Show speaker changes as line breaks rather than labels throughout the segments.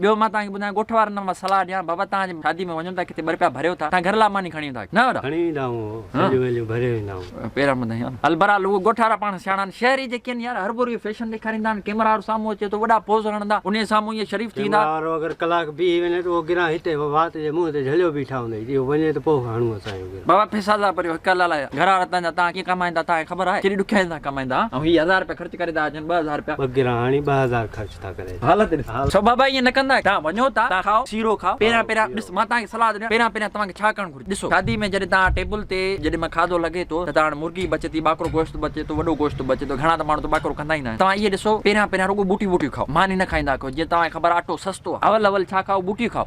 ॿियो मां तव्हांखे ॿुधायां ॻोठ वारनि मां सलाह ॾियां बाबा तव्हां शादी में वञो था किथे ॿ रुपया भरियो था तव्हां घर लाइ मानी खणी ईंदा न वॾा
खणी ईंदा आहियूं भरे वेंदा आहियूं
पहिरां ॿुधायूं अलबराल उहो ॻोठ वारा पाण सियाणा आहिनि शहरी जेके आहिनि यार हर भुर फैशन ॾेखारींदा आहिनि कैमरा वारो साम्हूं अचे थो वॾा पोज़ हणंदा उन साम्हूं ईअं शरीफ़ थींदा
अगरि कलाक बीह वञे त उहो गिरां हिते वात जे मुंहं ते झलियो बीठा हूंदा इहो वञे त पोइ हणूं असांजो
बाबा पैसा था पर हिकु लाइ घर वारा तव्हांजा तव्हां कीअं कमाईंदा तव्हांखे ख़बर आहे केॾी ॾुखियाई सां कमाईंदा ऐं हीअ 1000 रुपया ख़र्च करे था अचनि 2000 रुपया
ॿ गिरां हाणे 2000 ख़र्च था करे
हालत छो बाबा ईअं न कंदा तव्हां वञो था तव्हां खाओ सीरो खाओ पहिरियां ॾिस मां तव्हांखे सलाह ॾियां पहिरियां तव्हांखे छा करणु घुरिजे ॾिसो शादी में जॾहिं तव्हां टेबल ते जॾहिं मां खाधो लॻे थो त तव्हां मुर्गी बचे थी ॿाकरो गोश्त बचे थो वॾो गोश्त बचे थो घणा त माण्हू त ॿाकरो कंदा ई न तव्हां इहे ॾिसो पहिरियां रुगो बूटियूं खाओ मानी न खाईंदा कयो जीअं तव्हांखे ख़बर अटो सस्तो आहे अवल छा खाओ बूटियूं खाओ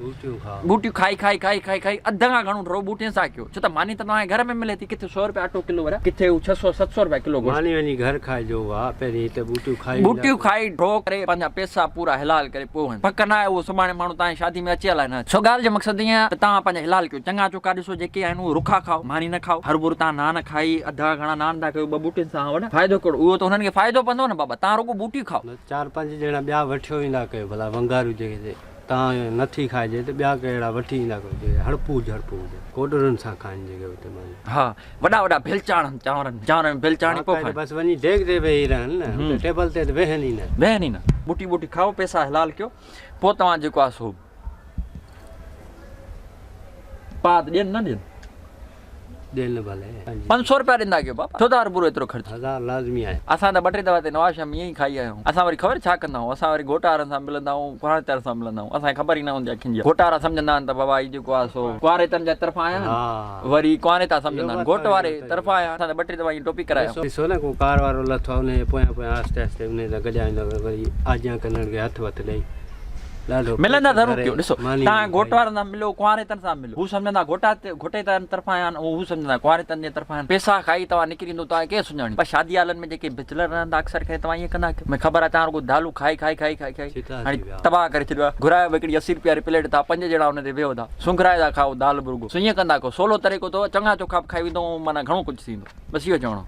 बूटियूं खाई अध खां घणो रहो बूटियुनि सां कयो छो त मानी त तव्हांखे घर में मिले थी किथे 100 रुपया अटो किलो वरा किथे 600-700 रुपया किलो
मानी वञी घर खाइजो आहे पहिरीं हिते बूटियूं
खाई ड्रो करे पंहिंजा पैसा पूरा हिलाल करे पोइ पक न आहे उहो सुभाणे माण्हू तव्हांजी शादी में अचे न छो ॻाल्हि जो मक़सदु ईअं त तव्हां पंहिंजा हिलाल कयो चङा चोका ॾिसो जेके आहिनि उहे रुखा खाओ मानी न खाओ हर भुर तव्हां नान खाई अधा घणा नान था कयो 2 बूटियुनि सां वॾा फ़ाइदो कहिड़ो उहो त हुननि खे फ़ाइदो पवंदो न बाबा तव्हां रुगो बूटियूं खाओ
4-5 ॼणा ॿिया वठियो ईंदा कयो भला वंगारू जेके तव्हां नथी खाइजे त ॿिया कहिड़ा वठी ईंदा कयो हड़पू हुजे कोडरनि सां खाइनि जेके हुते
हा वॾा भेलचाण चांवरनि में भेलचाणी पोइ
बसि वञी डेग ते वेही रहनि न टेबल ते त वेहनि ई न
बूटी खाओ पैसा हलाल कयो पोइ तव्हां जेको आहे सो पात ॾियनि न ॾियनि 500 रुपया ॾींदा कयो बाबा छो त हर पूरो एतिरो ख़र्च
1000 लाज़मी आहे
असां त 2-3 दफ़ा ते नवाज़ शरीफ़ ईअं ई खाई आया आहियूं असां वरी ख़बर छा कंदा आहियूं असां वरी घोट वारनि सां मिलंदा आहियूं कुआरेतनि सां मिलंदा आहियूं असांखे ख़बर ई न हूंदी अखियुनि जी घोट वारा सम्झंदा आहिनि त बाबा ही जेको आहे सो कुआरेतनि जे तरफ़ां आया आहिनि वरी कुआरेता सम्झंदा आहिनि घोट वारे तरफ़ां आया असां त 2-3 दफ़ा ईअं टोपी करायो
ॾिसो न को कार वारो लथो आहे उनजे पोयां आस्ते उन सां गॾाईंदो वरी आज्ञा करण खे हथ ॾेई
मिलंदा ज़रूरु कयो ॾिसो तव्हां घोट वारनि सां मिलो कुआरेतनि सां मिलो हू सम्झंदा घोटे तरफ़ां आया आहिनि हू सम्झंदा कुआरेतनि जे तरफ़ां आहिनि पैसा खाई तव्हां निकिरी ईंदो तव्हां केरु सुञाणी पर शादी हालनि में जेके बिचलर रहंदा अक्सर खे तव्हां ईअं कंदा मूंखे ख़बर आहे तव्हां रुगो दालू खाई हाणे तबाह करे छॾियो आहे घुरायो हिकिड़ी 80 रुपया वारी प्लेट था 5 ॼणा हुन ते वेहो था सुंघराए था खाओ दाल बुर्गो ईअं कंदा कयो सोलो तरीक़ो अथव चङा चोखा खाई वेंदो माना घणो कुझु थींदो बसि इहो चवणो